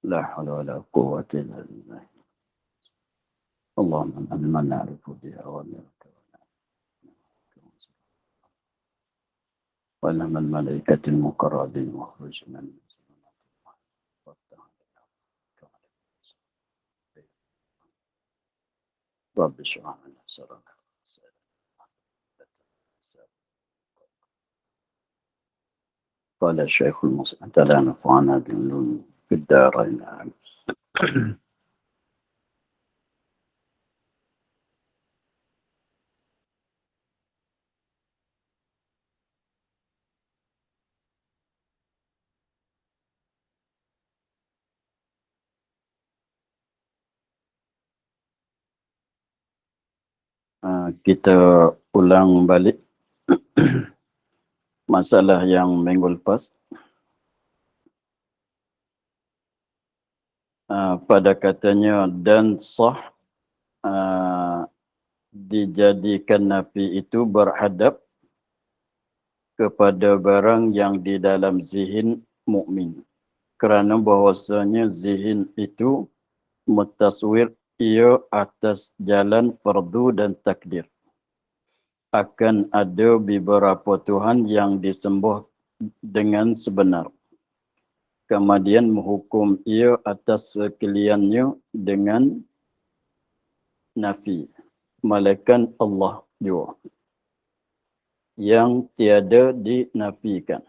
لا حول ولا قوة إلا بالله. اللهم من نعرف بأوامرك ونعم الملائكة المقربين واخرج من رب اشرح لنا صدرنا. قال الشيخ المسلم لا نفعنا بالعلوم في الدارين. Kita ulang balik masalah yang minggu lepas. Pada katanya dan sah dijadikan nafi itu berhadap kepada barang yang di dalam zihin mukmin. Kerana bahawasanya zihin itu mutaswir ia atas jalan fardu dan takdir. Akan ada beberapa Tuhan yang disembah dengan sebenar. Kemudian menghukum ia atas sekaliannya dengan nafi. Malaikat Allah juga yang tiada dinafikan.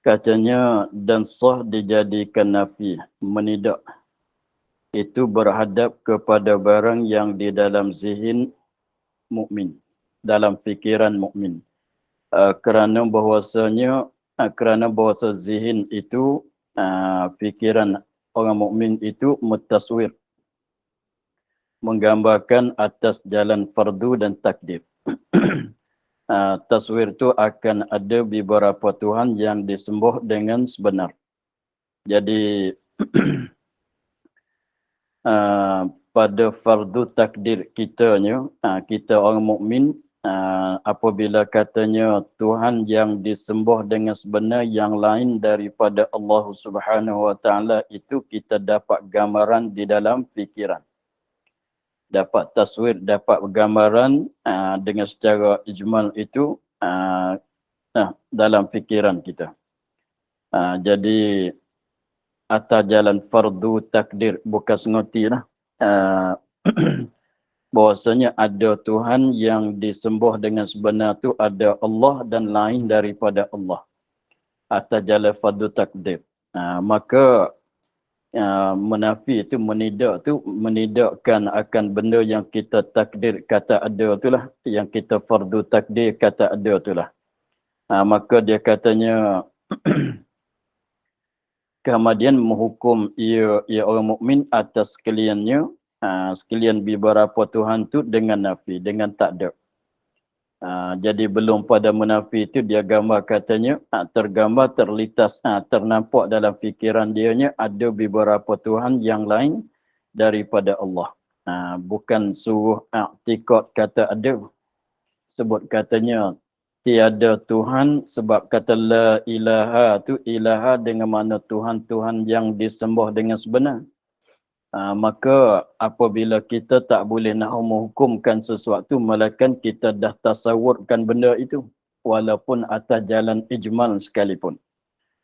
Katanya dan sah dijadikan nafi, menidak. Itu berhadap kepada barang yang di dalam zihin mukmin, dalam fikiran mukmin. Kerana bahawasanya zihin itu fikiran orang mukmin itu mutaswir, menggambarkan atas jalan fardu dan takdir. Taswir itu akan ada beberapa Tuhan yang disembah dengan sebenar. Jadi pada fardu takdir kitanya, kita orang mukmin, apabila katanya Tuhan yang disembah dengan sebenar yang lain daripada Allah Subhanahu Wa Taala, itu kita dapat gambaran di dalam fikiran. Dapat taswir, dapat gambaran dengan secara ijmal itu dalam fikiran kita. Jadi atas jalan fardu takdir, bukan sengerti lah. Bahwasanya ada Tuhan yang disembah dengan sebenar tu ada Allah dan lain daripada Allah. Atas jalan fardu takdir. Maka menafi itu menidakkan akan benda yang kita takdir kata ada itulah, yang kita fardu takdir kata ada itulah. Maka dia katanya kemudian menghukum ia orang mukmin atas sekaliannya, sekalian beberapa Tuhan tu dengan nafi, dengan tak ada. Jadi belum pada menafi itu dia gambar katanya, tergambar, terlintas, ternampak dalam fikiran dianya ada beberapa Tuhan yang lain daripada Allah. Bukan suruh i'tikad kata ada. Sebut katanya tiada Tuhan, sebab kata la ilaha tu ilaha dengan makna Tuhan-Tuhan yang disembah dengan sebenar. Maka apabila kita tak boleh nak menghukumkan sesuatu, melainkan kita dah tasawurkan benda itu walaupun atas jalan ijmal sekalipun.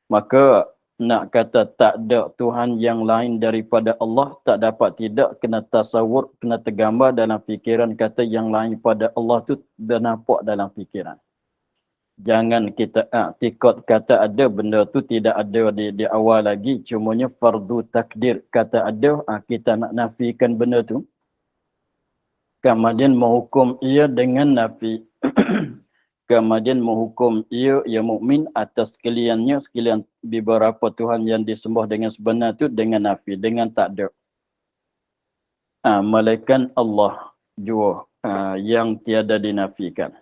Maka nak kata tak ada Tuhan yang lain daripada Allah, tak dapat tidak, kena tasawur, kena tergambar dalam fikiran kata yang lain pada Allah tu dah nampak dalam fikiran. Jangan kita i'tikad kata ada, benda tu tidak ada di awal lagi, cumanya fardu takdir kata ada, kita nak nafikan benda tu. Kemudian menghukum ia dengan nafi. Kemudian menghukum ia mukmin atas sekalian beberapa Tuhan yang disembah dengan sebenar tu dengan nafi, dengan tak ada. Malaikat Allah juga yang tiada dinafikan.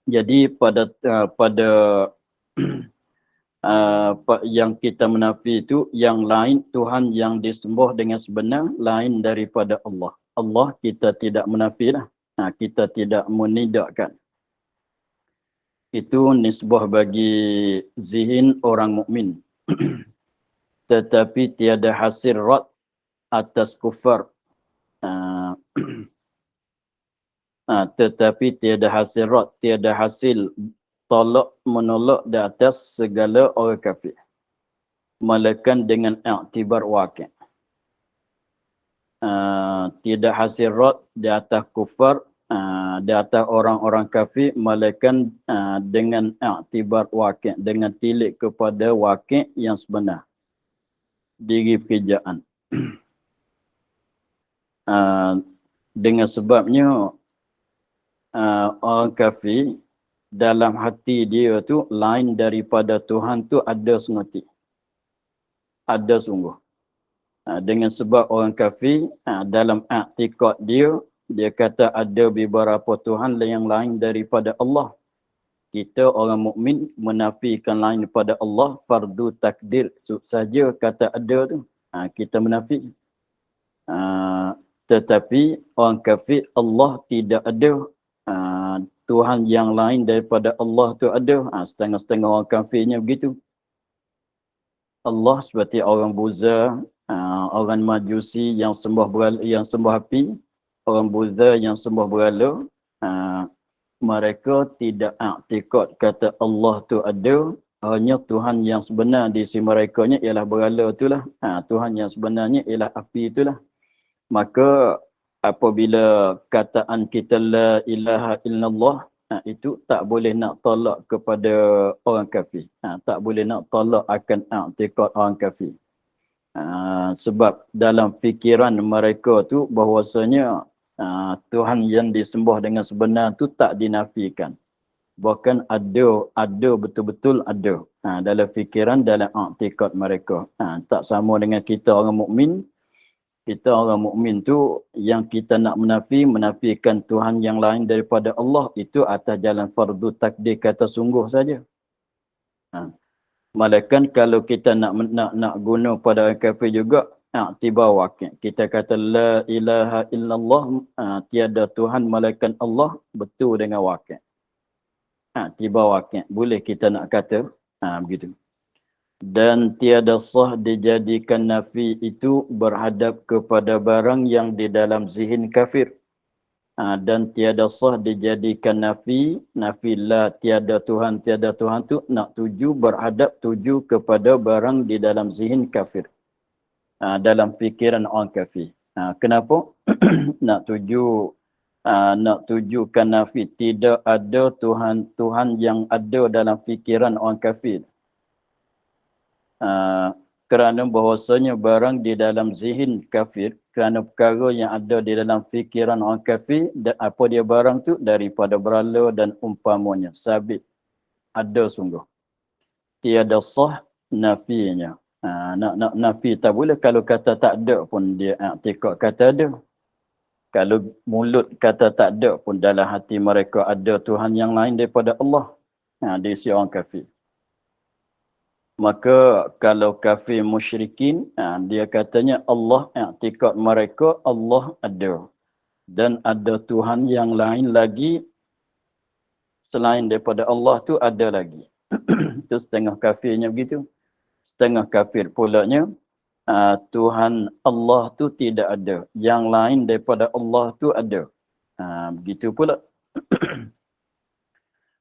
Jadi pada yang kita menafi itu yang lain, Tuhan yang disembah dengan sebenar lain daripada Allah. Allah kita tidak menafi lah. Kita tidak menidakkan. itu nisbah bagi zihin orang mukmin. Tetapi tiada hasil rad atas kufar. Tetapi tiada hasil rad, tiada hasil tolak menolak di atas segala orang kafir. Melainkan dengan iktibar waqi'. Tidak hasil rad di atas kufar, di atas orang-orang kafir, melainkan dengan iktibar waqi', dengan tilik kepada waqi' yang sebenar. Diri pekerjaan. Dengan sebabnya orang kafir dalam hati dia tu lain daripada Tuhan tu ada sengerti. Ada sungguh. Dengan sebab orang kafir dalam i'tikad dia kata ada beberapa Tuhan yang lain daripada Allah. Kita orang mukmin menafikan lain daripada Allah, fardu takdir saja kata ada tu. Kita menafik. Tetapi orang kafir Allah tidak ada. Tuhan yang lain daripada Allah tu ada. Setengah-setengah orang kafirnya begitu. Allah seperti orang Buza, orang Majusi yang sembah berhala, yang sembah api, orang Buza yang sembah berhala, mereka tidak i'tikad kata Allah tu ada, hanya Tuhan yang sebenar di sisi merekanya ialah berhala itulah. Tuhan yang sebenarnya ialah api itulah. Maka apabila kataan kita la ilaha illallah, itu tak boleh nak tolak kepada orang kafir. Tak boleh nak tolak akan i'tikad orang kafir. Sebab dalam fikiran mereka tu bahwasanya Tuhan yang disembah dengan sebenar tu tak dinafikan. Bahkan ada betul-betul ada. Dalam fikiran, dalam i'tikad mereka. Tak sama dengan kita orang mukmin. Kita orang mukmin tu yang kita nak menafikan Tuhan yang lain daripada Allah itu atas jalan fardu takdir kata sungguh saja. Malaikat kalau kita nak guna pada orang kafir juga i'tibar waqi'. Kita kata la ilaha illallah, tiada Tuhan malaikat Allah, betul dengan waqi'. I'tibar waqi'. Boleh kita nak kata begitu. Dan tiada sah dijadikan nafi itu berhadap kepada barang yang di dalam zihin kafir. Dan tiada sah dijadikan nafi la tiada Tuhan tu nak tuju berhadap tuju kepada barang di dalam zihin kafir. Dalam fikiran orang kafir. Kenapa? Nak tujukan nafi tidak ada Tuhan yang ada dalam fikiran orang kafir. Kerana bahawasanya barang di dalam zihin kafir, kerana perkara yang ada di dalam fikiran orang kafir, apa dia barang tu daripada berhala dan umpamanya, sabit, ada sungguh. Tiada sah nafinya. Nak nafi tak boleh. Kalau kata tak ada pun dia i'tikad kata ada. Kalau mulut kata tak ada pun dalam hati mereka ada Tuhan yang lain daripada Allah. Di sisi orang kafir. Maka kalau kafir musyrikin, dia katanya Allah, i'tikad mereka Allah ada. Dan ada Tuhan yang lain lagi selain daripada Allah tu ada lagi. Itu setengah kafirnya begitu. Setengah kafir pulanya, Tuhan Allah tu tidak ada. Yang lain daripada Allah tu ada. Begitu pula.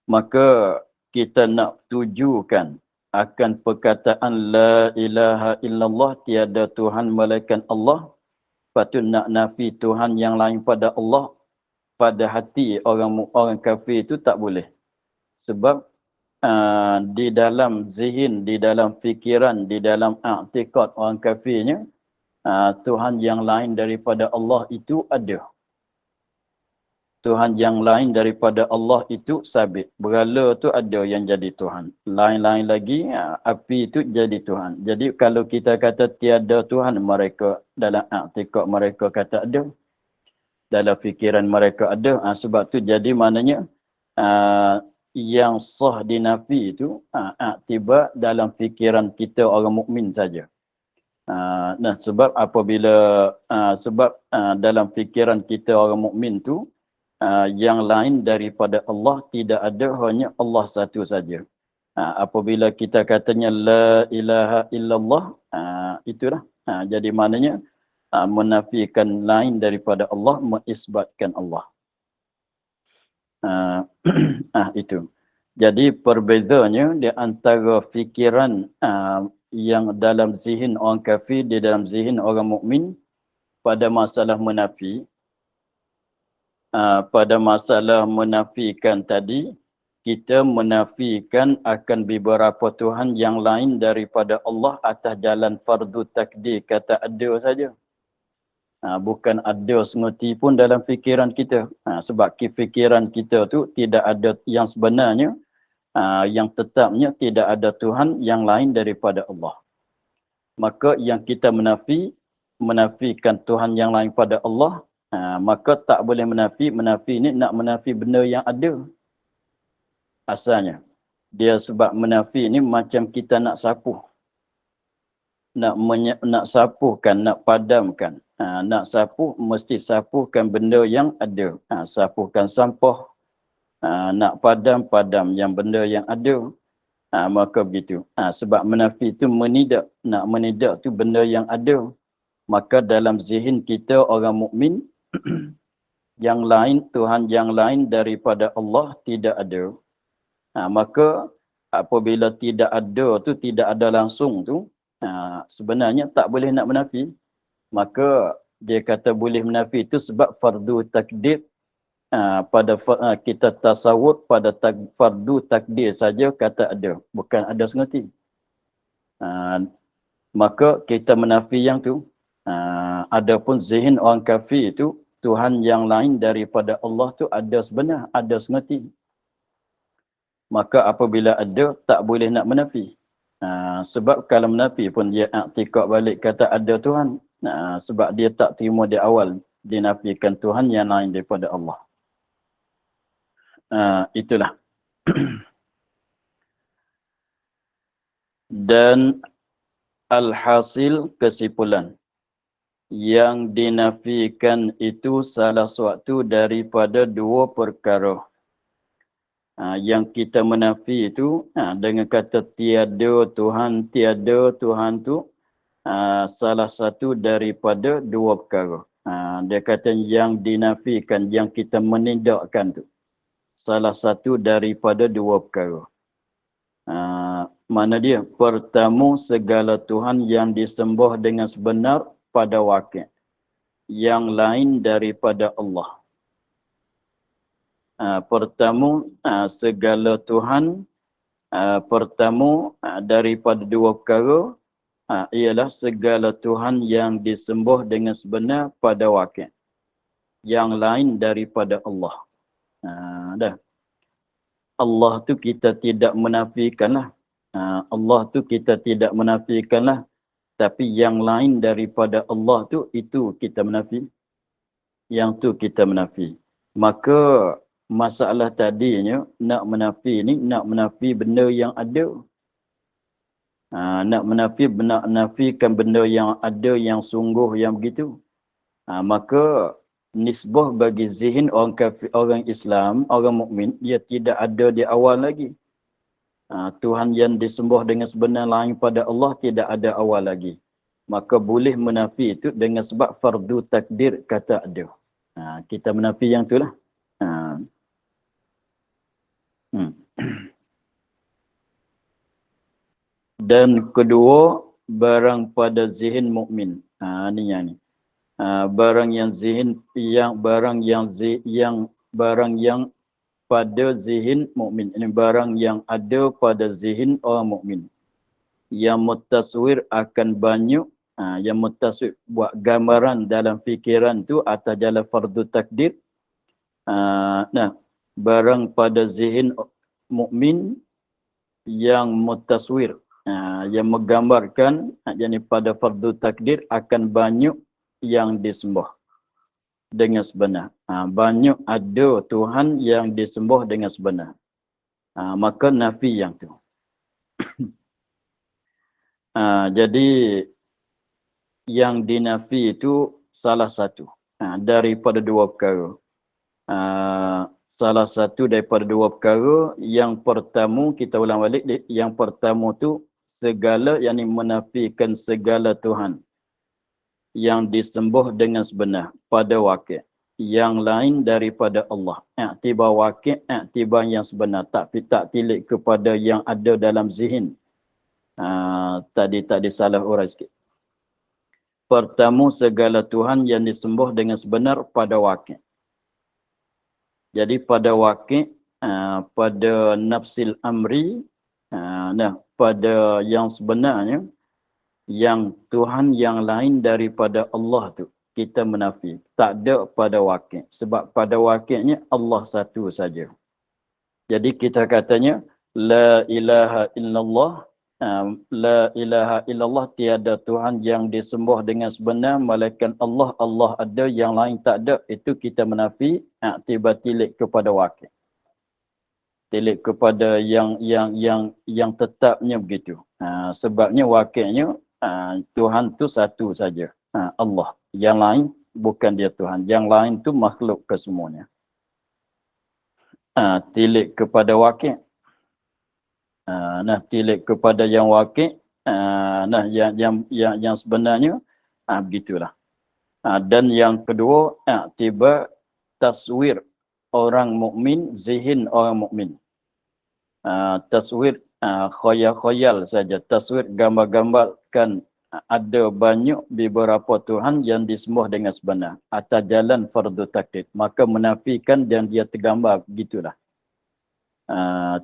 Maka kita nak tujukan akan perkataan la ilaha illallah, tiada Tuhan melainkan Allah, patut nak nafi Tuhan yang lain pada Allah pada hati orang kafir itu tak boleh. Sebab di dalam zihin, di dalam fikiran, di dalam i'tikad orang kafirnya, Tuhan yang lain daripada Allah itu ada. Tuhan yang lain daripada Allah itu sabit. Berhala tu ada yang jadi Tuhan. Lain-lain lagi, api itu jadi Tuhan. Jadi kalau kita kata tiada Tuhan, mereka dalam i'tikad mereka kata ada. Dalam fikiran mereka ada. Sebab tu jadi maknanya yang sah dinafi itu i'tibar dalam fikiran kita orang mukmin saja. Sebab apabila dalam fikiran kita orang mukmin tu, yang lain daripada Allah tidak ada, hanya Allah satu saja. Apabila kita katanya la ilaha illallah, itulah. Jadi maknanya menafikan lain daripada Allah, mengisbatkan Allah. Itu. Jadi perbezaannya di antara fikiran yang dalam zihin orang kafir, di dalam zihin orang mukmin pada masalah menafi. Pada masalah menafikan tadi, kita menafikan akan beberapa Tuhan yang lain daripada Allah atas jalan fardu takdir, kata ada saja. Bukan ada semeti pun dalam fikiran kita. Sebab fikiran kita tu tidak ada yang sebenarnya, yang tetapnya tidak ada Tuhan yang lain daripada Allah. Maka yang kita menafikan Tuhan yang lain pada Allah, maka tak boleh menafi ni nak menafi benda yang ada. Asalnya. Dia sebab menafi ni macam kita nak sapuh. Nak sapuhkan, nak padamkan. Nak sapuh, mesti sapuhkan benda yang ada. Sapuhkan sampah. Nak padam yang benda yang ada. Maka begitu. Sebab menafi itu menidak. Nak menidak tu benda yang ada. Maka dalam zihin kita orang mukmin, yang lain, Tuhan yang lain daripada Allah tidak ada. Maka apabila tidak ada tu, tidak ada langsung tu, sebenarnya tak boleh nak menafi. Maka dia kata boleh menafi itu sebab fardu takdir. Pada kita tasawuf pada fardu takdir saja kata ada, bukan ada sengerti. Maka kita menafi yang tu. Adapun zihin orang kafir itu, Tuhan yang lain daripada Allah tu ada sebenar, ada sengerti. Maka apabila ada, tak boleh nak menafi. Sebab kalau menafi pun dia i'tikad balik kata ada Tuhan. Sebab dia tak terima di awal dinafikan Tuhan yang lain daripada Allah. Itulah. Dan alhasil, kesimpulan. Yang dinafikan itu salah suatu daripada dua perkara. Yang kita menafi itu dengan kata tiada Tuhan tu salah satu daripada dua perkara. Dia kata yang dinafikan, yang kita menidakkan tu salah satu daripada dua perkara. Mana dia? Pertama, segala Tuhan yang disembah dengan sebenar pada wakil, yang lain daripada Allah. Pertama, segala Tuhan, pertama daripada dua perkara, ialah segala Tuhan yang disembah dengan sebenar pada wakil, yang lain daripada Allah. Dah. Allah tu kita tidak menafikanlah. Allah tu kita tidak menafikanlah. Tapi yang lain daripada Allah tu, itu kita menafi. Yang tu kita menafi. Maka masalah tadinya, nak menafi benda yang ada. Nak menafikan benda yang ada, yang sungguh, yang begitu. Maka nisbah bagi zihin orang kafir, orang Islam, orang mukmin, dia tidak ada di awal lagi. Tuhan yang disembah dengan sebenar lain pada Allah tidak ada awal lagi. Maka boleh menafi itu dengan sebab fardu takdir kata ada. Kita menafi yang itulah. Dan kedua, barang pada zihin mukmin. Ni. Barang yang zihin, barang yang pada zihin mukmin. Ini barang yang ada pada zihin orang mukmin. Yang mutaswir akan banyak, yang mutaswir buat gambaran dalam fikiran tu atas jalan fardu takdir. Barang pada zihin mukmin yang mutaswir, yang menggambarkan, jadi pada fardu takdir akan banyak yang disembah dengan sebenar. Banyak ada Tuhan yang disembah dengan sebenar. Maka nafi yang tu. Jadi yang dinafi itu salah satu daripada dua perkara. Salah satu daripada dua perkara. Yang pertama, kita ulang balik. Yang pertama tu segala yang menafikan segala Tuhan yang disembah dengan sebenar pada wakil yang lain daripada Allah. I'tibar wakil, i'tibar yang sebenar. Tak tilik kepada yang ada dalam zihin. Tadi salah urai sikit. Pertama, segala Tuhan yang disembah dengan sebenar pada wakil. Jadi pada wakil, pada nafsil amri, pada yang sebenarnya, yang Tuhan yang lain daripada Allah tu kita menafi. Tak ada pada wakil. Sebab pada wakilnya Allah satu saja. Jadi kita katanya la ilaha illallah, la ilaha illallah, tiada Tuhan yang disembah dengan sebenar melainkan Allah. Allah ada, yang lain tak ada. Itu kita menafi, tiba tilik kepada wakil. Tilik kepada yang tetapnya begitu. Sebabnya wakilnya Tuhan tu satu saja, Allah. Yang lain bukan dia Tuhan. Yang lain tu makhluk kesemuanya. Tilik kepada wakil. Tilik kepada yang wakil. Yang sebenarnya begitulah. Dan yang kedua, tiba taswir orang mukmin, zihin orang mukmin. Taswir khayal saja. Taswir gambar-gambarkan ada banyak beberapa Tuhan yang disembah dengan sebenar atas jalan fardu taklid. Maka menafikan dan dia tergambar begitulah.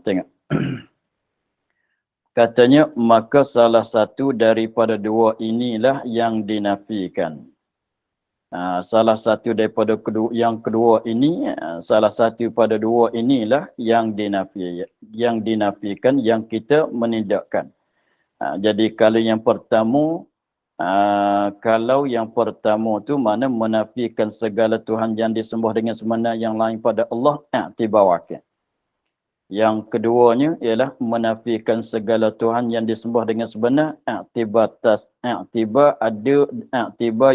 Tengok. Katanya, maka salah satu daripada dua inilah yang dinafikan. Salah satu daripada yang kedua ini, salah satu pada dua inilah yang dinafikan, yang kita menindakkan. Jadi kalau yang pertama, tu mana menafikan segala Tuhan yang disembah dengan semena yang lain pada Allah, tiba wakil. Yang keduanya ialah menafikan segala Tuhan yang disembah dengan sebenar, tiba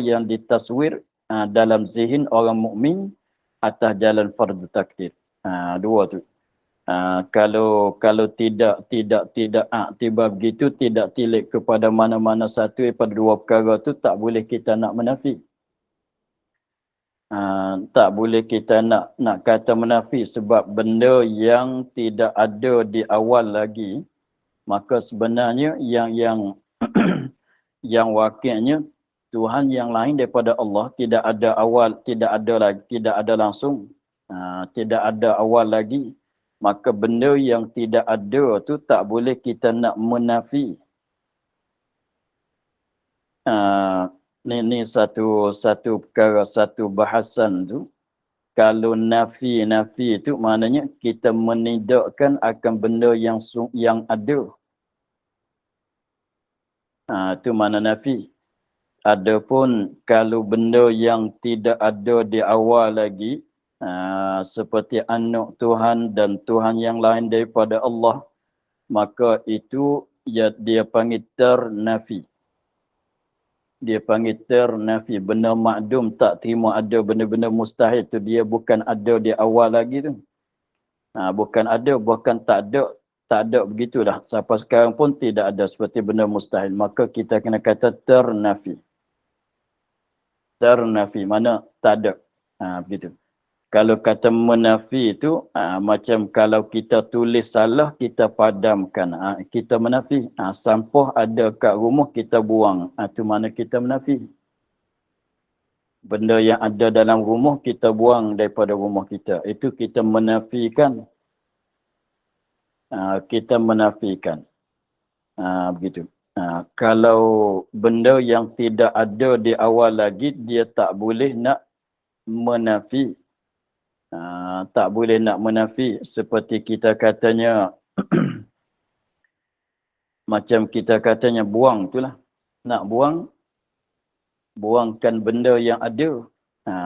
yang ditaswir dalam zihin orang mukmin atas jalan fardu taklid. Dua tu. Kalau tidak tiba begitu, tidak tilik kepada mana-mana satu daripada dua perkara tu, tak boleh kita nak menafi. Tak boleh kita nak kata menafi, sebab benda yang tidak ada di awal lagi, maka sebenarnya yang yang wakilnya Tuhan yang lain daripada Allah, tidak ada awal, tidak ada langsung, tidak ada awal lagi. Maka benda yang tidak ada tu tak boleh kita nak menafi. Ini satu perkara, satu bahasan tu. Kalau nafi itu maknanya kita menidakkan akan benda yang ada. Itu makna nafi. Adapun kalau benda yang tidak ada di awal lagi, seperti anak Tuhan dan Tuhan yang lain daripada Allah, maka itu dia panggil ternafi. Dia panggil ternafi. Benda makdum tak terima ada, benda-benda mustahil tu dia bukan ada di awal lagi tu. Bukan ada, bukan tak ada begitulah. Sampai sekarang pun tidak ada seperti benda mustahil. Maka kita kena kata ternafi. Ternafi, mana tak ada. Begitu. Kalau kata menafi itu, macam kalau kita tulis salah, kita padamkan. Kita menafi. Sampah ada kat rumah, kita buang. Itu mana kita menafi. Benda yang ada dalam rumah, kita buang daripada rumah kita. Itu kita menafikan. Kita menafikan. Begitu. Kalau benda yang tidak ada di awal lagi, dia tak boleh nak menafi. Tak boleh nak menafi. Seperti kita katanya, macam kita katanya buang itulah. Nak buangkan benda yang ada.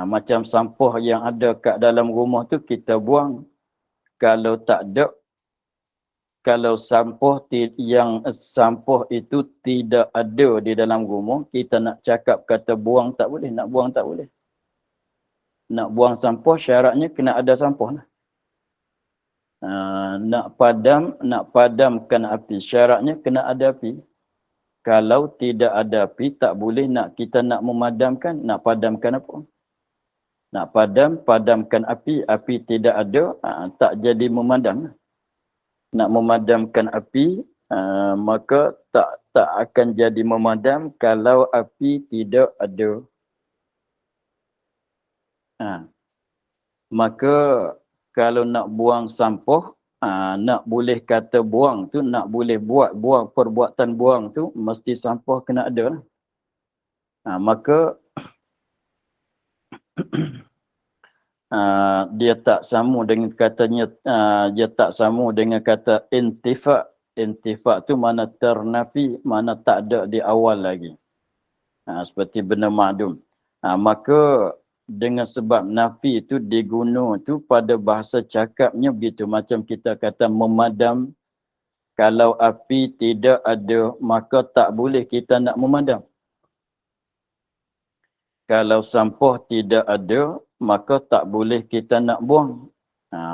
Macam sampah yang ada kat dalam rumah tu kita buang. Kalau tak ada, kalau sampah itu tidak ada di dalam rumah, kita nak cakap kata buang tak boleh, nak buang tak boleh. Nak buang sampah syaratnya kena ada sampah lah. Nak padamkan api syaratnya kena ada api. Kalau tidak ada api tak boleh kita nak memadamkan, nak padamkan apa? Nak padamkan api tidak ada, tak jadi memadam. Nak memadamkan api maka tak akan jadi memadam kalau api tidak ada. Maka kalau nak buang sampah, nak boleh kata buang tu, nak boleh buang perbuatan buang tu, mesti sampah kena ada lah. Maka dia tak sama dengan katanya, dia tak sama dengan kata intifak. Intifak tu mana ternafi, mana tak ada di awal lagi. Seperti benda ma'dum. Maka dengan sebab nafi itu diguna tu pada bahasa cakapnya begitu. Macam kita kata memadam. Kalau api tidak ada, maka tak boleh kita nak memadam. Kalau sampah tidak ada, maka tak boleh kita nak buang.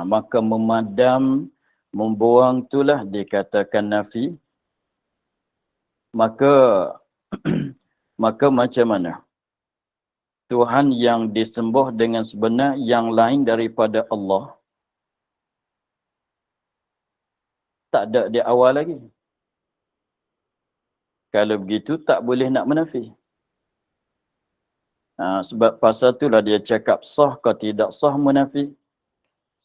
Maka memadam, membuang itulah dikatakan nafi. Maka maka macam mana? Tuhan yang disembah dengan sebenar yang lain daripada Allah tak ada di awal lagi. Kalau begitu tak boleh nak menafi. Sebab pasal itulah dia cakap sah ke tidak sah menafi.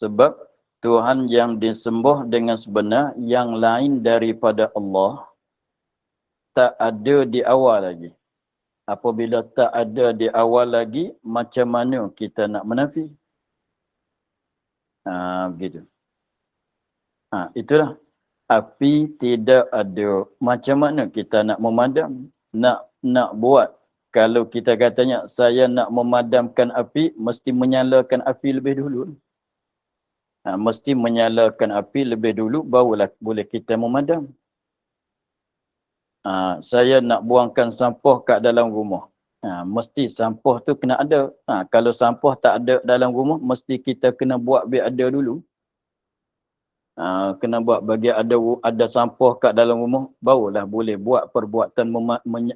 Sebab Tuhan yang disembah dengan sebenar yang lain daripada Allah tak ada di awal lagi. Apabila tak ada di awal lagi, macam mana kita nak menafi? Begitu. Itulah. Api tidak ada. Macam mana kita nak memadam? Nak buat. Kalau kita katanya, saya nak memadamkan api, mesti menyalakan api lebih dulu. Mesti menyalakan api lebih dulu, barulah boleh kita memadam. Saya nak buangkan sampah kat dalam rumah. Mesti sampah tu kena ada. Kalau sampah tak ada dalam rumah, mesti kita kena buat biar ada dulu. Kena buat bagi ada sampah kat dalam rumah, barulah boleh buat perbuatan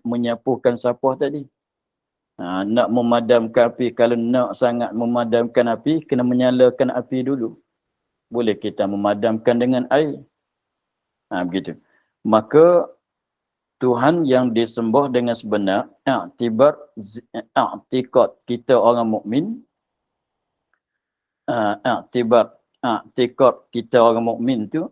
menyapukan sampah tadi. Nak memadamkan api, kalau nak sangat memadamkan api, kena menyalakan api dulu. Boleh kita memadamkan dengan air. Begitu. Maka Tuhan yang disembah dengan sebenar, i'tikad kita orang mukmin, i'tikad kita orang mukmin tu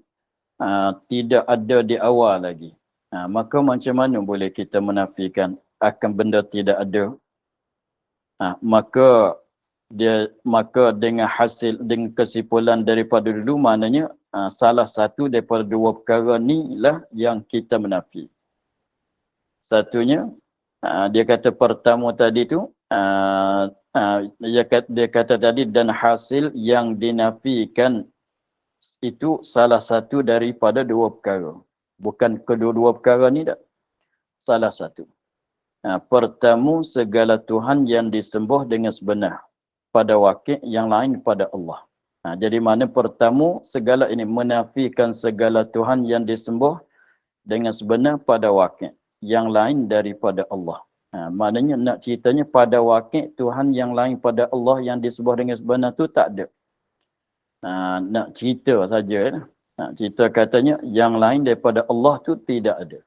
tidak ada di awal lagi. Maka macam mana boleh kita menafikan akan benda tidak ada? Maka dengan hasil, dengan kesimpulan daripada dulu, maknanya salah satu daripada dua perkara ni lah yang kita menafi. Satunya, dia kata pertama tadi tu, dia kata tadi, dan hasil yang dinafikan itu salah satu daripada dua perkara. Bukan kedua-dua perkara ni tak. Salah satu. Pertama, segala Tuhan yang disembah dengan sebenar. Pada wakil yang lain pada Allah. Jadi mana pertama, segala ini menafikan segala Tuhan yang disembah dengan sebenar pada wakil yang lain daripada Allah. Maknanya nak ceritanya pada wakil Tuhan yang lain pada Allah yang disembah dengan sebenar tu tak ada. Nak cerita saja. Nak cerita katanya yang lain daripada Allah tu tidak ada.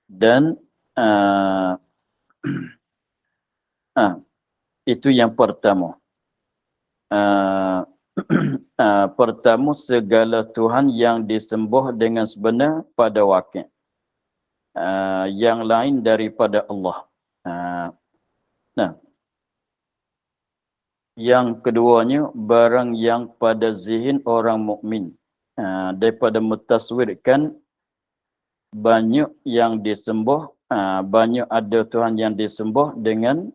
Dan itu yang pertama. Pertama, segala Tuhan yang disembah dengan sebenar pada wakil yang lain daripada Allah. Yang keduanya, barang yang pada zihin orang mukmin daripada mentaswirkan banyak yang disembah, banyak ada Tuhan yang disembah dengan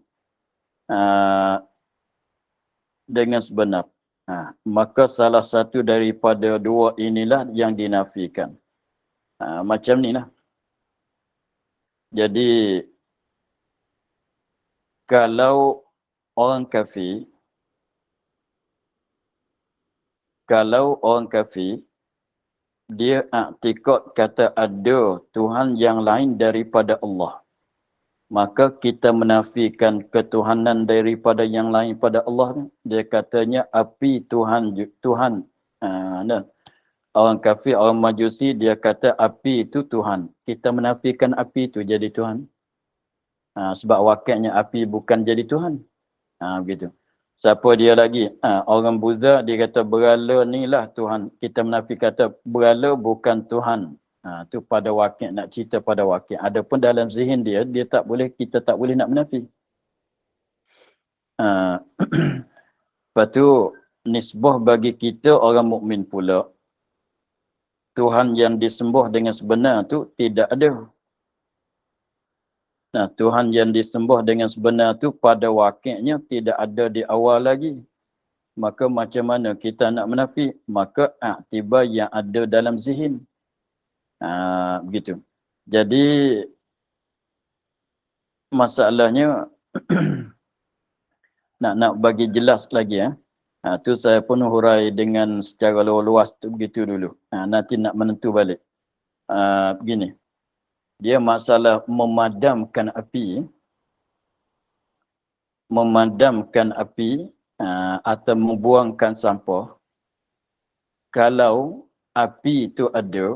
sebenar. Maka salah satu daripada dua inilah yang dinafikan. Macam ni lah. Jadi Kalau orang kafir, dia i'tikad kata ada Tuhan yang lain daripada Allah, maka kita menafikan ketuhanan daripada yang lain pada Allah. Dia katanya api Tuhan. Nah, orang kafir, orang majusi, dia kata api itu Tuhan. Kita menafikan api itu jadi Tuhan. Sebab wakilnya api bukan jadi Tuhan. Begitu. Siapa dia lagi? Orang Buddha, dia kata berhala ni lah Tuhan. Kita menafi kata berhala bukan Tuhan. Tu pada wakil, nak cerita pada wakil. Adapun dalam zihin dia, tak boleh, kita tak boleh nak menafi. Lepas tu, nisbah bagi kita orang mukmin pula, Tuhan yang disembah dengan sebenar tu tidak ada. Tuhan yang disembah dengan sebenar tu pada wakilnya tidak ada di awal lagi. Maka macam mana kita nak menafi? Maka tiba yang ada dalam zihin. Begitu. Jadi masalahnya nak bagi jelas lagi tu saya pun hurai dengan secara luas tu begitu dulu. Nanti nak menentu balik. Begini. Dia masalah memadamkan api. Memadamkan api atau membuangkan sampah. Kalau api itu ada,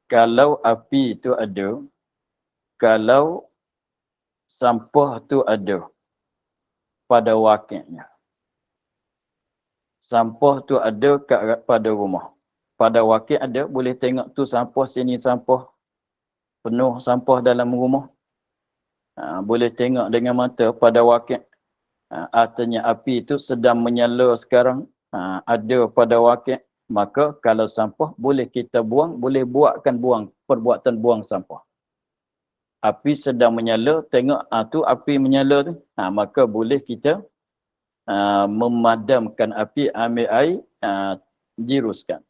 kalau sampah tu ada pada wakilnya. Sampah tu ada pada rumah. Pada wakil ada, boleh tengok tu sampah, sini sampah. Penuh sampah dalam rumah. Boleh tengok dengan mata pada wakil. Artinya api itu sedang menyala sekarang. Ada pada wakil. Maka kalau sampah boleh kita buang, boleh buatkan perbuatan buang sampah. Api sedang menyala, tengok tu api menyala tu. Maka boleh kita memadamkan api, ambil air, jiruskan.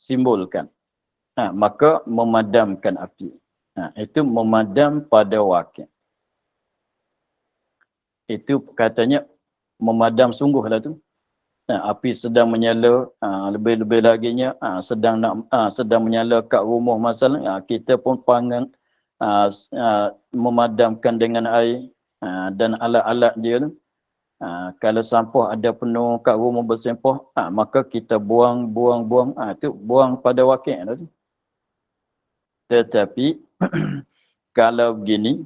Simbolkan. Maka memadamkan api. Itu memadam pada wakil. Itu katanya memadam sungguh lah tu. Api sedang menyala, lebih-lebih laginya sedang menyala kat rumah masalah, kita pun panggil memadamkan dengan air dan alat-alat dia tu. Kalau sampah ada penuh kat rumah bersempah, maka kita buang. Itu buang pada wakil lah tu. Tetapi kalau begini,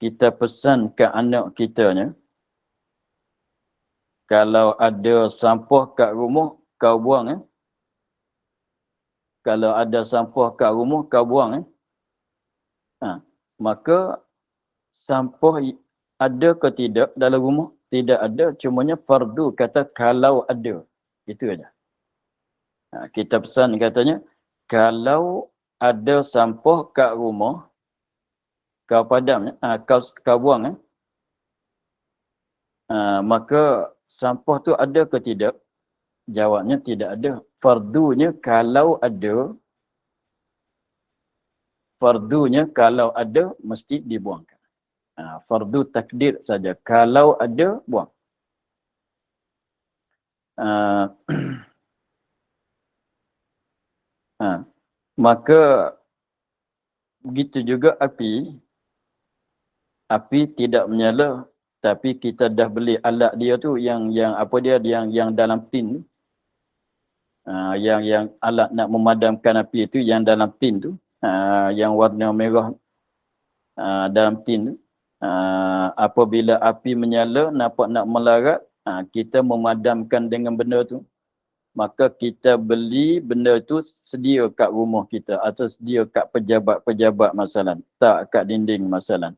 kita pesan ke anak kitanya, kalau ada sampah kat rumah, kau buang. Kalau ada sampah kat rumah, kau buang. Maka sampah ada ke tidak dalam rumah? Tidak ada, cumanya fardu kata kalau ada. Itu aja. Kita pesan katanya, kalau ada sampah kat rumah, kau padam, kau buang. Maka sampah tu ada ke tidak? Jawabnya tidak ada. Fardunya kalau ada, mesti dibuangkan. Fardu takdir saja. Kalau ada, buang. Maka begitu juga api. Api tidak menyala, tapi kita dah beli alat dia tu yang dalam tin. Yang alat nak memadamkan api itu yang dalam tin tu, yang warna merah dalam tin tu. Apabila api menyala, nampak nak melarat, kita memadamkan dengan benda tu. Maka kita beli benda tu sedia kat rumah kita atau sedia kat pejabat-pejabat masalah. Tak kat dinding masalah.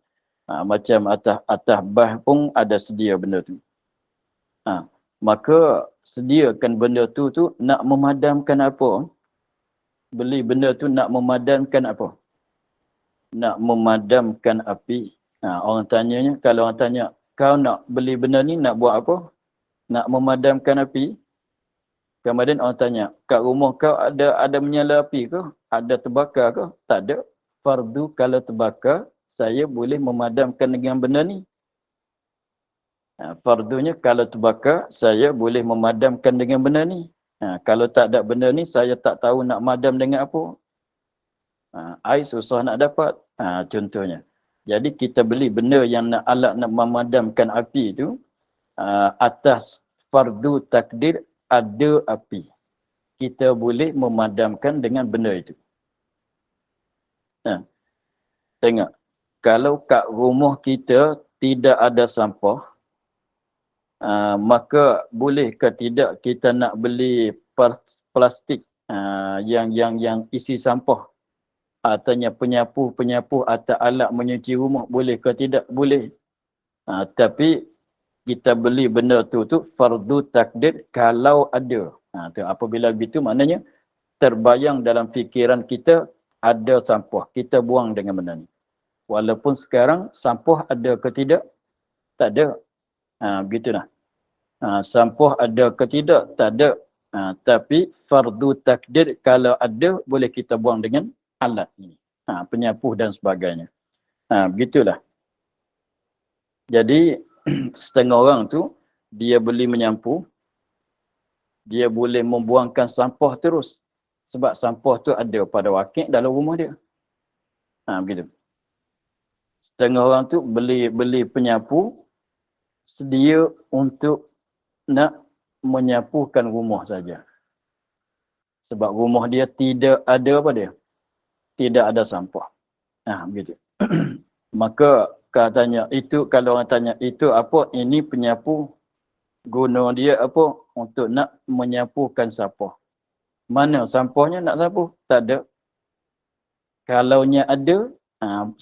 Macam atas bah pun ada sedia benda tu. Maka sediakan benda tu nak memadamkan apa? Beli benda tu nak memadamkan apa? Nak memadamkan api. Orang tanyanya, kalau orang tanya, kau nak beli benda ni nak buat apa? Nak memadamkan api? Kemudian orang tanya, kat rumah kau ada menyala api ke? Ada terbakar ke? Tak ada. Fardu kalau terbakar, saya boleh memadamkan dengan benda ni. Fardunya kalau terbakar, saya boleh memadamkan dengan benda ni. Kalau tak ada benda ni, saya tak tahu nak madam dengan apa. Air susah nak dapat. Contohnya. Jadi kita beli benda yang alat nak memadamkan api tu, atas fardu takdir ada api. Kita boleh memadamkan dengan benda itu. Tengok. Kalau kat rumah kita tidak ada sampah, maka boleh ke tidak kita nak beli plastik yang isi sampah? Artinya penyapu atau alat menyuci rumah, boleh ke tidak? Boleh. Tapi kita beli benda tu fardu takdir kalau ada. Apabila begitu maknanya terbayang dalam fikiran kita ada sampah. Kita buang dengan benda ni. Walaupun sekarang sampah ada ke tidak? Tak ada. Begitulah. Sampah ada ke tidak? Tak ada. Tapi fardu takdir kalau ada boleh kita buang dengan alat ini. Penyapu dan sebagainya. Begitulah. Jadi setengah orang tu dia beli menyapu, dia boleh membuangkan sampah terus. Sebab sampah tu ada pada wakil dalam rumah dia. Begitu. Setengah orang tu beli penyapu, sedia untuk nak menyapukan rumah saja. Sebab rumah dia tidak ada apa dia? Tidak ada sampah. Begitu. Maka katanya itu, kalau orang tanya itu apa? Ini penyapu, guna dia apa? Untuk nak menyapukan sampah. Mana sampahnya nak sapu? Tak ada. Kalaunya ada,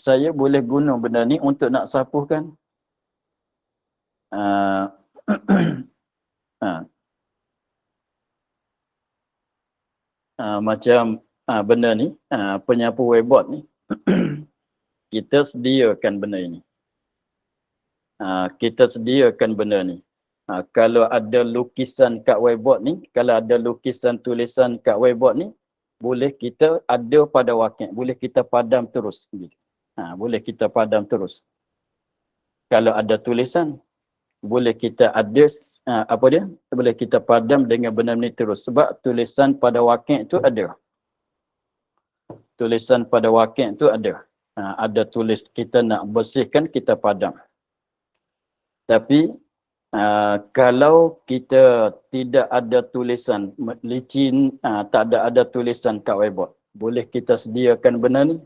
saya boleh guna benda ni untuk nak sapukan. Macam benda ni, penyapu whiteboard ni, kita sediakan benda ini. Kita sediakan benda ni. Kalau ada lukisan kat whiteboard ni, kalau ada lukisan tulisan kat whiteboard ni, boleh kita ada pada wakil, boleh kita padam terus. Boleh kita padam terus. Kalau ada tulisan, boleh kita ada boleh kita padam dengan benda ni terus. Sebab tulisan pada wakil tu ada. Tulisan pada wakil tu ada. Ada tulis, kita nak bersihkan, kita padam. Tapi kalau kita tidak ada tulisan, licin, tak ada tulisan kat whiteboard, boleh kita sediakan benda ni.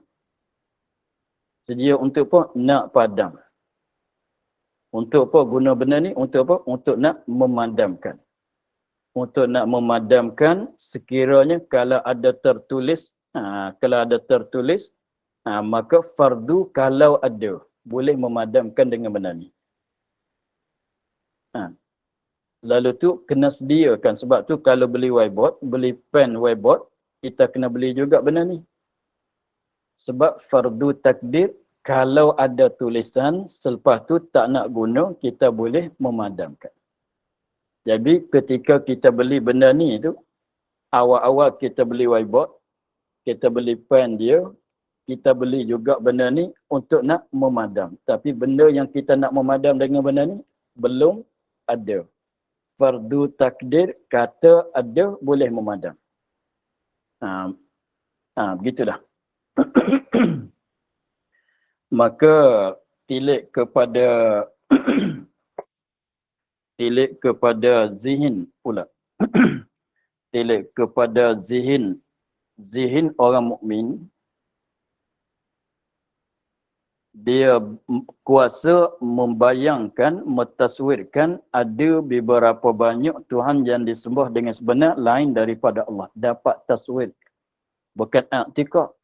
Sedia untuk apa? Nak padam. Untuk apa guna benda ni? Untuk apa? Untuk nak memadamkan. Untuk nak memadamkan, sekiranya kalau ada tertulis, maka fardu kalau ada, boleh memadamkan dengan benda ni. Lalu tu kena sediakan. Sebab tu kalau beli whiteboard, beli pen whiteboard, kita kena beli juga benda ni. Sebab fardu takdir, kalau ada tulisan, selepas tu tak nak guna, kita boleh memadamkan. Jadi ketika kita beli benda ni tu, awal-awal kita beli whiteboard, kita beli pen dia, kita beli juga benda ni untuk nak memadam. Tapi benda yang kita nak memadam dengan benda ni, belum ada. Fardu takdir kata ada, boleh memadam. Begitulah. Maka tilik kepada tilik kepada zihin pula. Tilik kepada zihin orang mukmin, dia kuasa membayangkan, mentaswirkan ada beberapa banyak Tuhan yang disembah dengan sebenar lain daripada Allah. Dapat taswir. Bukan i'tikad.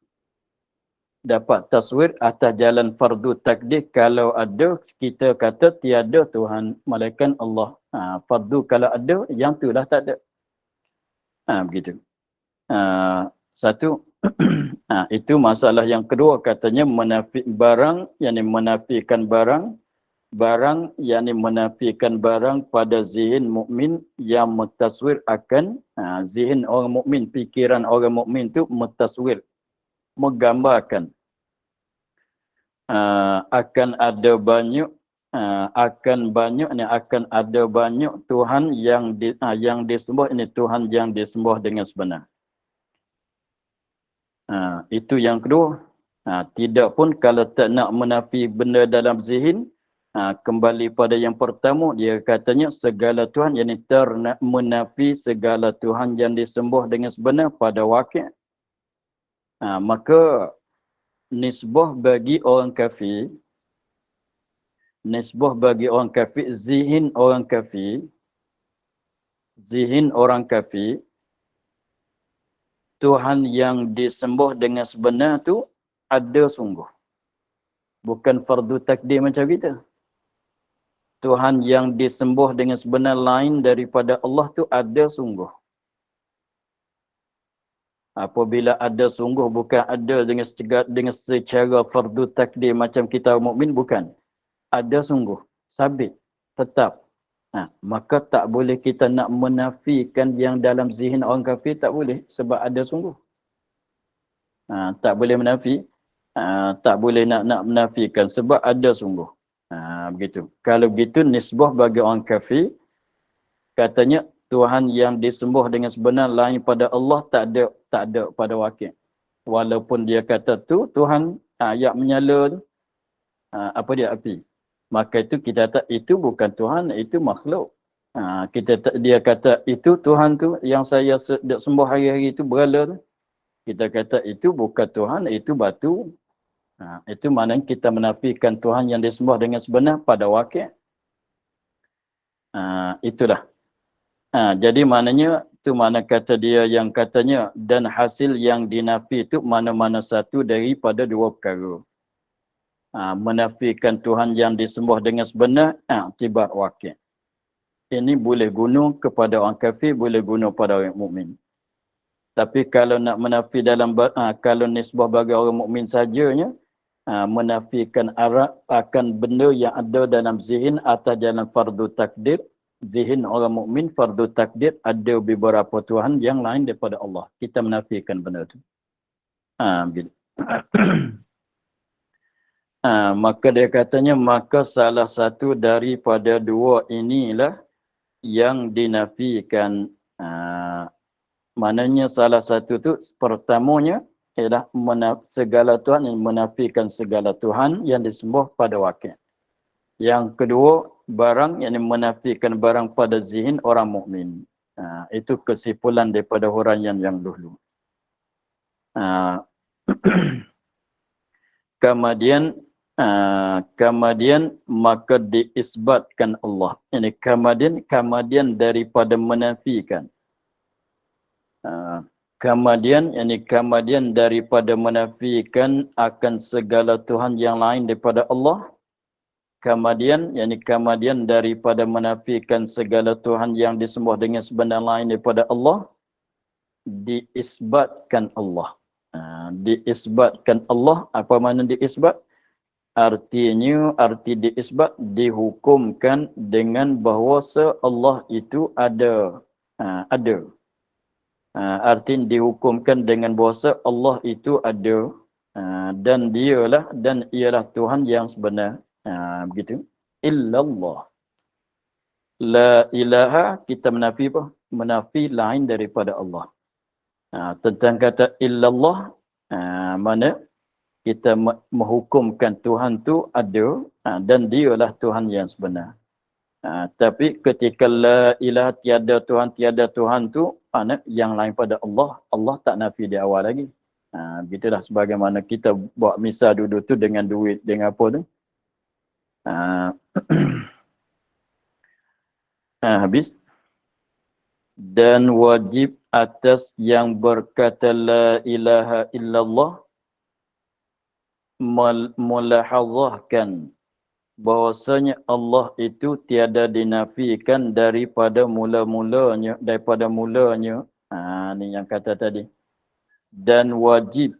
Dapat taswir atas jalan fardu takdir. Kalau ada, kita kata tiada Tuhan melainkan Allah. Fardu kalau ada, yang itulah tak ada. Begitu. Satu. Itu masalah yang kedua, katanya menafik barang, yakni menafikan barang barang yakni menafikan barang pada zihin mukmin yang mentaswir akan zihin orang mukmin, fikiran orang mukmin tu mentaswir, menggambarkan akan ada banyak akan ada banyak Tuhan yang disembah, ini Tuhan yang disembah dengan sebenar. Itu yang kedua. Tidak pun kalau tak nak menafi benda dalam zihin, kembali pada yang pertama, dia katanya segala Tuhan, yang menafi segala Tuhan yang disembah dengan sebenar pada wakil. Maka nisbah bagi orang kafir, zihin orang kafir, Tuhan yang disembah dengan sebenar tu ada sungguh. Bukan fardu takdir macam kita. Tuhan yang disembah dengan sebenar lain daripada Allah tu ada sungguh. Apabila ada sungguh, bukan ada dengan secara fardu takdir macam kita mukmin, bukan. Ada sungguh, sabit, tetap. Maka tak boleh kita nak menafikan yang dalam zihin orang kafir, tak boleh, sebab ada sungguh. Tak boleh menafi, tak boleh nak menafikan sebab ada sungguh. Begitu. Kalau begitu, nisbah bagi orang kafir, katanya Tuhan yang disembah dengan sebenar lain pada Allah tak ada pada wakil. Walaupun dia kata tu Tuhan yang menyala tu, api. Maka itu kita kata itu bukan Tuhan, itu makhluk. Dia kata itu Tuhan tu yang saya sembah hari-hari itu berhala tu. Kita kata itu bukan Tuhan, itu batu. Itu maknanya kita menafikan Tuhan yang disembah dengan sebenar pada wakil. Itulah. Jadi maknanya itu mana kata dia yang katanya dan hasil yang dinafi itu mana-mana satu daripada dua perkara. Menafikan Tuhan yang disembah dengan sebenar, akibat wakil. Ini boleh guna kepada orang kafir, boleh guna pada orang mukmin. Tapi kalau nak menafi kalau nisbah bagi orang mukmin sajanya, menafikan arah akan benda yang ada dalam zihin atas jalan fardu takdir. Zihin orang mukmin fardu takdir ada beberapa Tuhan yang lain daripada Allah. Kita menafikan benda itu. Maka dia katanya, maka salah satu daripada dua inilah yang dinafikan. Maknanya salah satu tu pertamanya ialah segala Tuhan, yang menafikan segala Tuhan yang disembah pada wakil. Yang kedua, barang yang menafikan barang pada zihin orang mukmin. Itu kesimpulan daripada huraian yang dulu. Kemudian maka diisbatkan Allah. Ini kemudian daripada menafikan. Kemudian daripada menafikan akan segala Tuhan yang lain daripada Allah. Kemudian daripada menafikan segala Tuhan yang disembah dengan sebenar lain daripada Allah, diisbatkan Allah. Diisbatkan Allah, apa makna diisbat? Artinya, arti diisbat, dihukumkan dengan bahawa Allah itu ada. Artinya dihukumkan dengan bahawa Allah itu ada, dan ialah Tuhan yang sebenar. Begitu. Illallah. La ilaha, kita menafi apa? Menafi lain daripada Allah. Tentang kata illallah, mana kita menghukumkan Tuhan tu ada, dan dialah Tuhan yang sebenar. Tapi ketika la ilaha, tiada Tuhan tu, yang lain pada Allah, Allah tak nafi di awal lagi. Begitulah sebagaimana kita buat misal dulu tu dengan duit, dengan apa tu. Habis. Dan wajib atas yang berkata la ilaha illallah mulahazahkan bahwasanya Allah itu tiada dinafikan daripada mulanya. Ni yang kata tadi. Dan wajib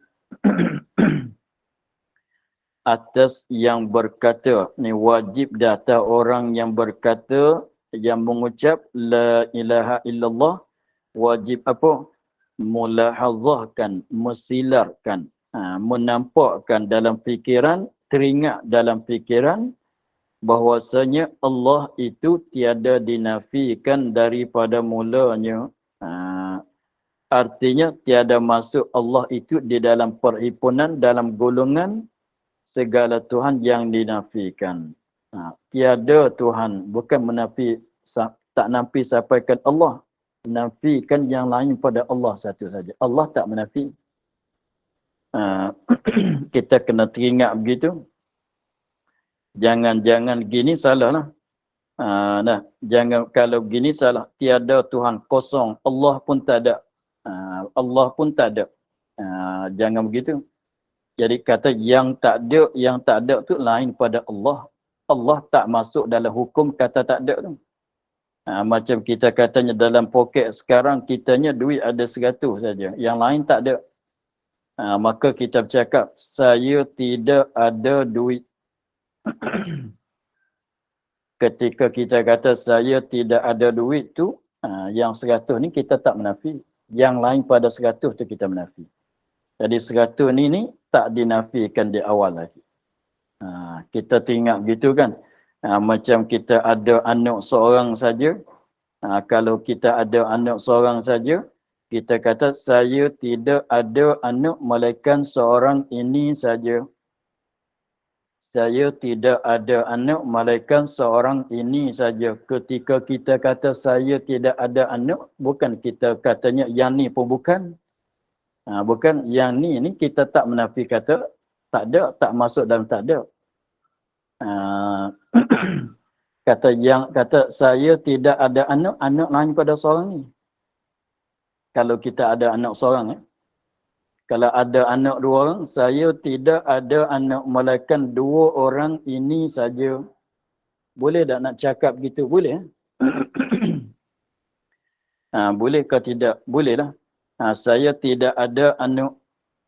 atas yang berkata, ni wajib di atas orang yang berkata, yang mengucap la ilaha illallah, wajib apa? Mulahazahkan, mesilarkan, menampakkan dalam fikiran, teringat dalam fikiran bahwasanya Allah itu tiada dinafikan daripada mulanya. Artinya tiada masuk Allah itu di dalam perhimpunan, dalam golongan segala Tuhan yang dinafikan. Tiada Tuhan, bukan menafi, tak nafi sampaikan Allah. Nafikan yang lain pada Allah satu saja. Allah tak menafi. Kita kena teringat begitu. Jangan gini salah lah. Jangan kalau gini salah. Tiada Tuhan, kosong. Allah pun tak ada. Allah pun tak ada. Jangan begitu. Jadi kata yang tak ada tu lain pada Allah. Allah tak masuk dalam hukum kata tak ada tu. Macam kita katanya dalam poket sekarang kitanya duit ada 100 saja. Yang lain tak ada. Maka kita bercakap saya tidak ada duit. Ketika kita kata saya tidak ada duit tu, yang 100 ni kita tak menafi. Yang lain pada 100 tu kita menafi. Jadi 100 ni tak dinafikan di awal lagi. Kita teringat gitu kan. Macam kita ada anak seorang saja. Kalau kita ada anak seorang saja, kita kata saya tidak ada anak melainkan seorang ini saja. Saya tidak ada anak melainkan seorang ini saja. Ketika kita kata saya tidak ada anak, bukan kita katanya yang ni pun bukan. Bukan yang ni kita tak menafi kata tak ada, tak masuk dalam tak ada. Kata saya tidak ada anak lain pada seorang ni. Kalau kita ada anak seorang, kalau ada anak 2 orang, saya tidak ada anak melainkan 2 orang ini saja. Boleh tak nak cakap gitu? Boleh. Boleh ke tidak? Boleh lah. Saya tidak ada anak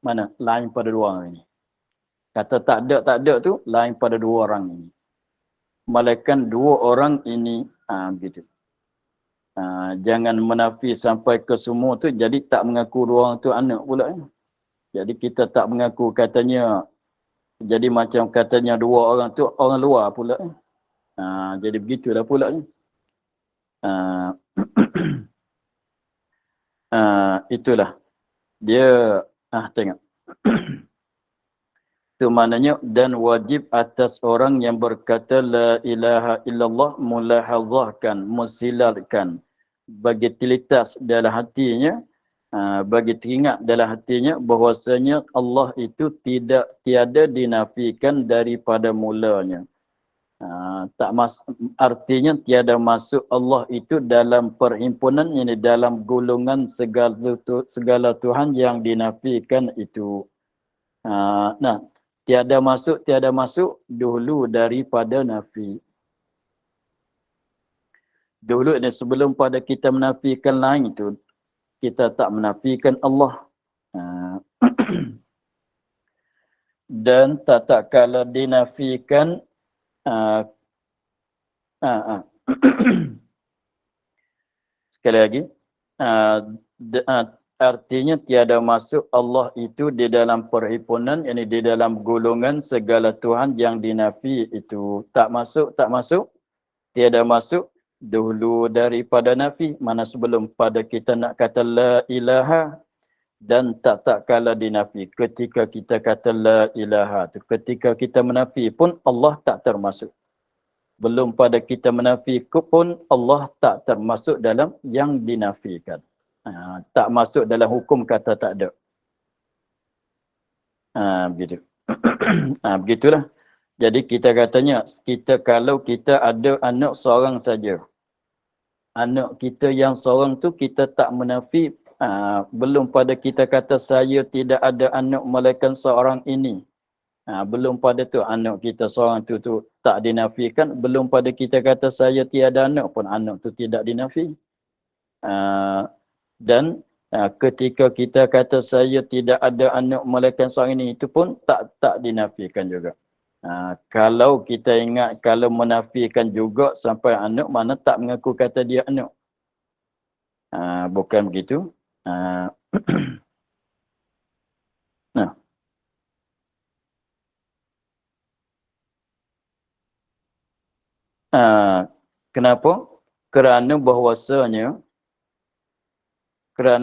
mana? Lain pada 2 orang ini. Kata tak ada tu lain pada 2 orang ini. Melainkan 2 orang ini. Begitu. Jangan menafi sampai ke semua tu jadi tak mengaku 2 orang tu anak pula. Jadi kita tak mengaku katanya. Jadi macam katanya 2 orang tu orang luar pula. Jadi begitulah pula. Itulah. Dia tengok. Itu maknanya dan wajib atas orang yang berkata la ilaha illallah mulahazahkan, mesilarkan, bagi tilitas dalam hatinya, bagi teringat dalam hatinya bahwasanya Allah itu tiada dinafikan daripada mulanya. Artinya tiada masuk Allah itu dalam perhimpunan, ini dalam golongan segala Tuhan yang dinafikan itu. Tiada masuk dulu daripada nafi. Dulu ni sebelum pada kita menafikan lain itu, kita tak menafikan Allah. Dan tak kala dinafikan sekali lagi, artinya tiada masuk Allah itu di dalam perhimpunan, yakni di dalam golongan segala Tuhan yang dinafi itu. Tak masuk, tiada masuk dahulu daripada nafi. Mana sebelum pada kita nak kata la ilaha, dan tak kala dinafi. Ketika kita kata la ilaha tu, ketika kita menafi pun Allah tak termasuk. Belum pada kita menafi pun Allah tak termasuk dalam yang dinafikan. Tak masuk dalam hukum kata tak ada. Begitu. Begitulah. Jadi kita katanya, kalau kita ada anak seorang saja, anak kita yang seorang tu kita tak menafi, belum pada kita kata saya tidak ada anak melainkan seorang ini. Belum pada tu anak kita seorang tu tak dinafikan, belum pada kita kata saya tiada anak pun anak tu tidak dinafi. Dan ketika kita kata saya tidak ada anak melainkan seorang ini, itu pun tak dinafikan juga. Kalau kita ingat, kalau menafikan juga sampai anak, mana tak mengaku kata dia anak. Bukan begitu. Nah, kenapa? Kerana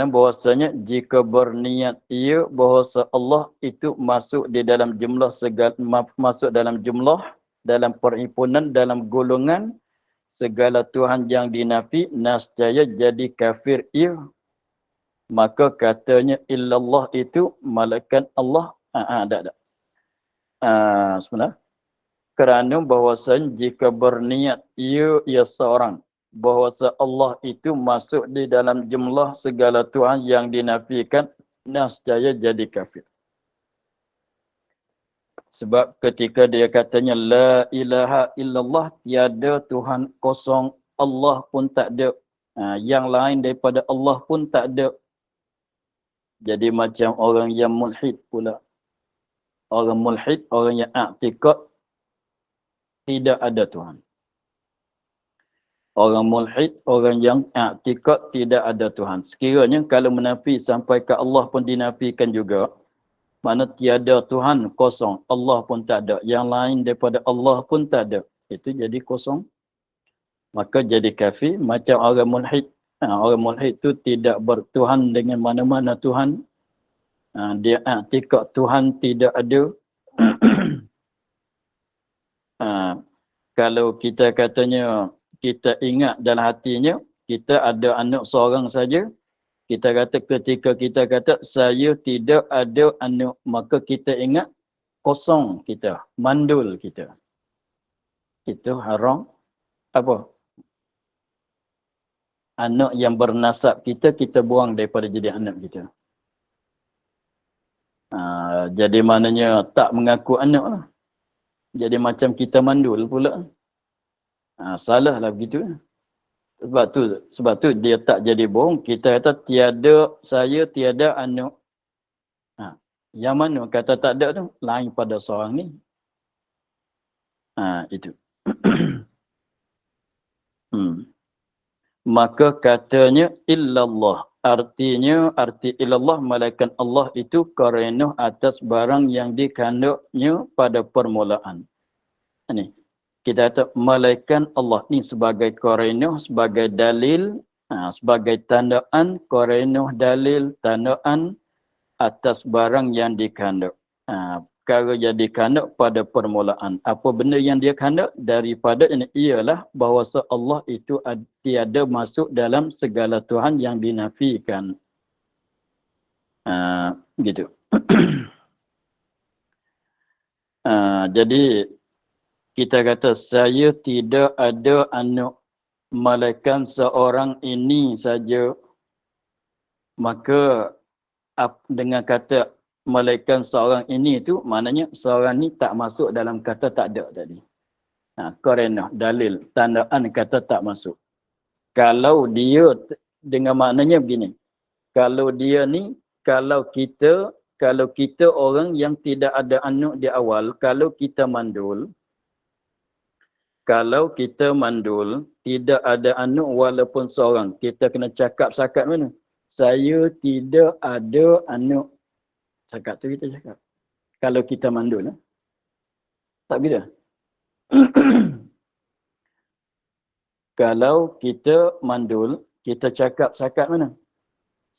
bahwasanya jika berniat ia bahwasa Allah itu masuk di dalam jumlah masuk dalam jumlah, dalam perhimpunan, dalam golongan segala Tuhan yang dinafi, nascaya jadi kafir ia. Maka katanya illallah itu malaikat Allah. Tak. Sebenarnya kerana bahwasanya jika berniat ia seorang, bahwasa Allah itu masuk di dalam jumlah segala Tuhan yang dinafikan, nascaya jadi kafir. Sebab ketika dia katanya la ilaha illallah, tiada Tuhan kosong, Allah pun tak ada, yang lain daripada Allah pun tak ada. Jadi macam orang yang mulhid pula. Orang mulhid, orang yang i'tikad tidak ada Tuhan. Orang mulhid, orang yang i'tikad tidak ada Tuhan. Sekiranya kalau menafi sampai ke Allah pun dinafikan juga, mana tiada Tuhan kosong, Allah pun tak ada. Yang lain daripada Allah pun tak ada. Itu jadi kosong. Maka jadi kafir macam orang mulhid. Orang mulhid itu tidak bertuhan dengan mana-mana Tuhan. Dia i'tikad Tuhan tidak ada. Kalau kita katanya, kita ingat dalam hatinya, kita ada anak seorang saja, kita kata ketika kita kata, saya tidak ada anak, maka kita ingat kosong kita, mandul kita. Itu haram. Apa? Anak yang bernasab kita, kita buang daripada jadi anak kita. Jadi maknanya tak mengaku anak lah. Jadi macam kita mandul pula. Salah lah begitu. Sebab tu dia tak jadi bohong. Kita kata saya tiada anak. Yang mana kata tak ada tu? Lain pada seorang ni. Itu. Maka katanya illallah. Arti illallah malaikat Allah itu karenuh atas barang yang dikandungnya pada permulaan. Ini. Kita kata malaikat Allah ni sebagai karenuh, sebagai dalil, sebagai tandaan, karenuh dalil, tandaan atas barang yang dikandung. Perkara yang dikandung pada permulaan. Apa benda yang dia kandung? Daripada ini ialah bahawa Allah itu tiada masuk dalam segala Tuhan yang dinafikan. Gitu. Jadi kita kata saya tidak ada anak, malaikat seorang ini saja. Maka dengan kata malaikat seorang ini tu, maknanya seorang ni tak masuk dalam kata tak ada tadi. Karenah, dalil, tandaan kata tak masuk. Kalau dia, dengan maknanya begini. Kalau dia ni, kalau kita orang yang tidak ada anak di awal, kalau kita mandul, tidak ada anak walaupun seorang, kita kena cakap sakat mana? Saya tidak ada anak. Cakap tu kita cakap. Kalau kita mandul. Tak bila. Kalau kita mandul, kita cakap sakat mana?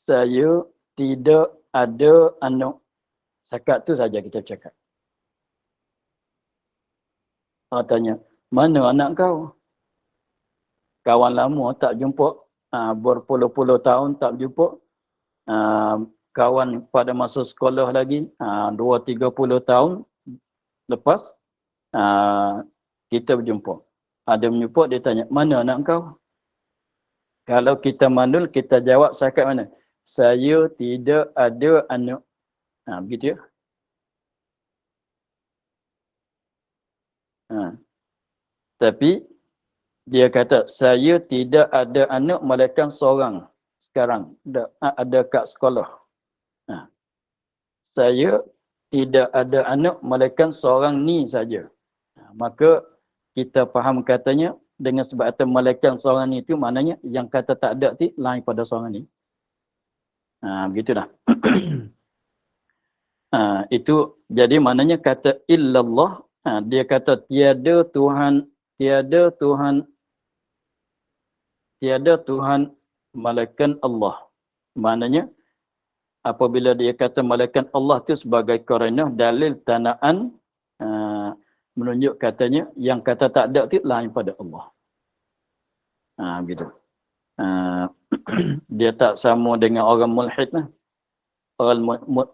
Saya tidak ada anak. Sakat tu saja kita cakap. Tanya, mana anak kau? Kawan lama tak jumpa, berpuluh-puluh tahun tak jumpa. Kawan pada masa sekolah lagi, 2-30 tahun lepas, kita berjumpa. Ada berjumpa, dia tanya, mana anak kau? Kalau kita mandul, kita jawab sakat mana? Saya tidak ada anak. Begitu ya? Tapi dia kata, saya tidak ada anak malaikat seorang sekarang. Ada kat sekolah. Saya tidak ada anak melainkan seorang ni saja. Maka kita faham katanya dengan sebab kata melainkan seorang ni itu maknanya yang kata tak ada tu lain pada seorang ni. Begitulah. Itu jadi maknanya kata illallah, dia kata tiada Tuhan melainkan Allah. Maknanya apabila dia kata melainkan Allah tu sebagai qarinah dalil tanaan menunjuk katanya yang kata tak ada tu lain pada Allah. Begitu. Dia tak sama dengan orang mulhid lah.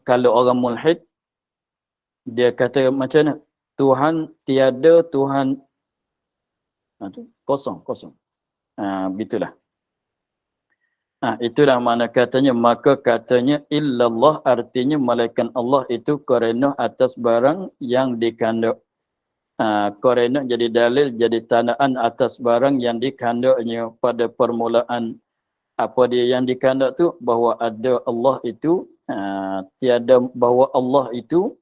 Kalau orang mulhid dia kata macam mana? Tuhan tiada Tuhan kosong. Begitulah. Itulah makna katanya, maka katanya illallah artinya malaikat Allah itu qarinah atas barang yang dikandung. Qarinah jadi dalil, jadi tandaan atas barang yang dikandungnya pada permulaan apa dia yang dikandung tu, bahawa ada Allah itu bahawa Allah itu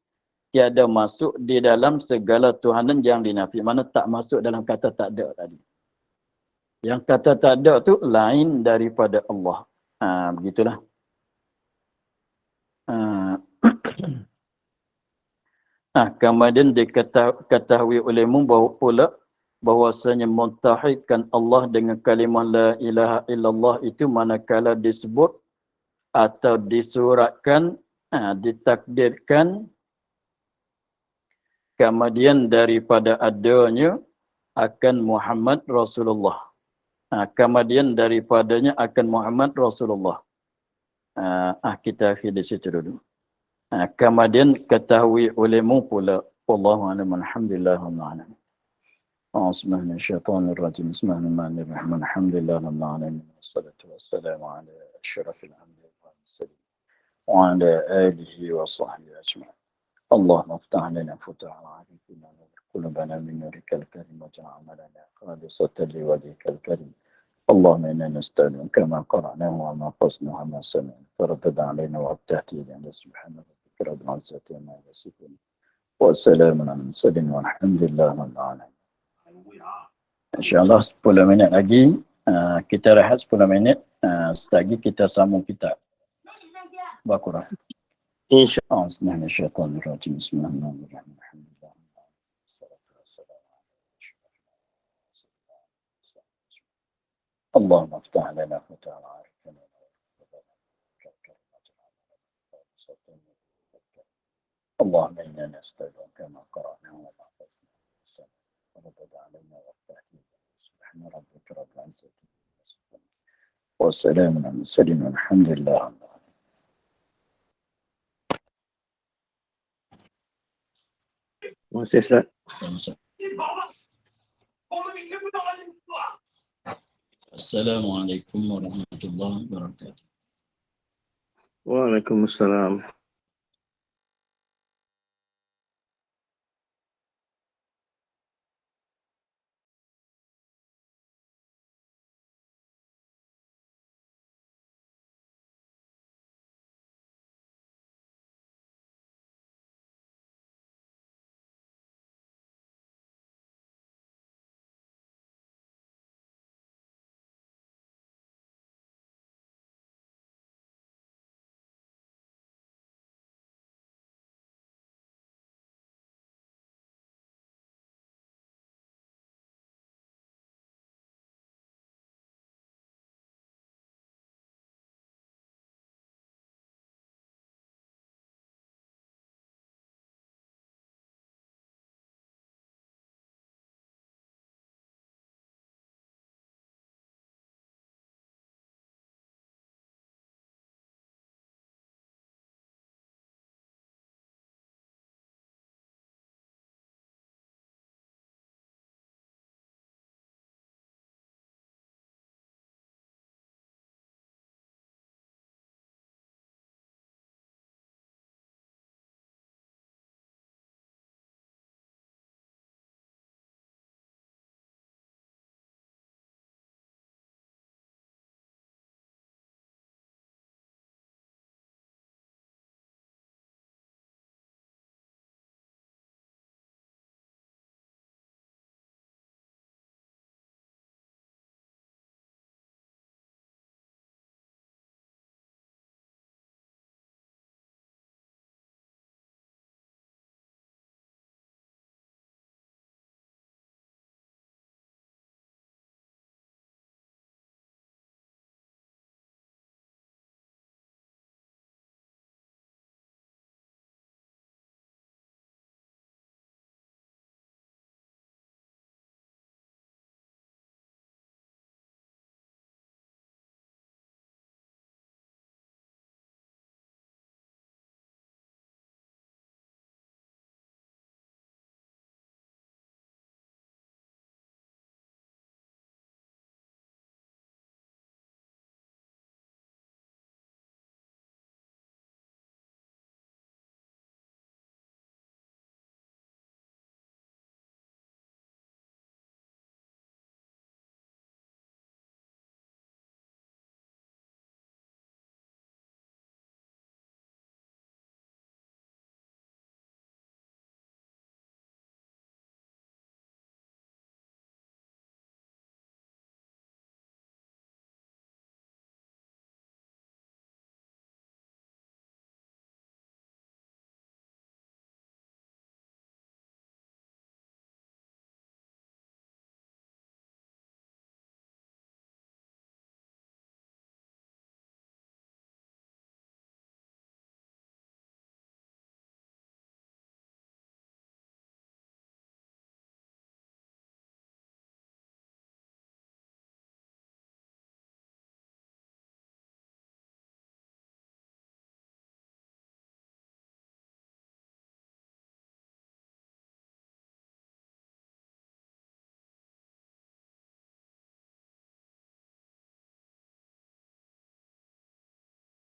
tiada masuk di dalam segala tuhanan yang dinafi. Mana tak masuk dalam kata tak ada tadi. Yang kata tak ada tu lain daripada Allah. Begitulah. Kemudian diketahui olehmu bahwasanya mentauhidkan Allah dengan kalimah la ilaha illallah itu manakala disebut atau disuratkan, ditakdirkan kemudian daripada adanya akan Muhammad Rasulullah. Kemudian daripadanya akan Muhammad Rasulullah. Kita akhir di situ dulu. Kemudian ketahui olehmu pula wallahu a'lam, alhamdulillah rabbil alamin. Bismillahirrahmanirrahim. Bismillahirrahmanirrahim. Alhamdulillah rabbil alamin. Wassalatu wassalamu ala asyrafil anbiya'i wal mursalin wa ala alihi wa sahbihi ajma'in. Allahumma iftah lana futuha arifina wa qulubana min nurikal karim wa ja'alna lana khalisatan liwajhikal karim. اللهم إنا نستعين كما قرأناه وما قصناه وما سمعنا فردد علينا وابتهتي لنا سبحان ربك رب العزة عما يصفون وسلام على المرسلين والحمد لله رب العالمين. InsyaAllah 10 minit lagi, kita rehat 10 minit, lagi kita sambung kitab Baqarah. InsyaAllah. Bismillahirrahmanirrahim. Bismillahirrahmanirrahim. اللهم افتح لنا فتوح عارفنا اللهم إنا نستودعك كما قرأناه وما قصناه وردد علينا والتهديد سبحان ربك رب العزة والسلام على المرسلين والحمد لله رب العالمين. Masih Ustaz. Assalamualaikum warahmatullahi wabarakatuh. Waalaikumsalam.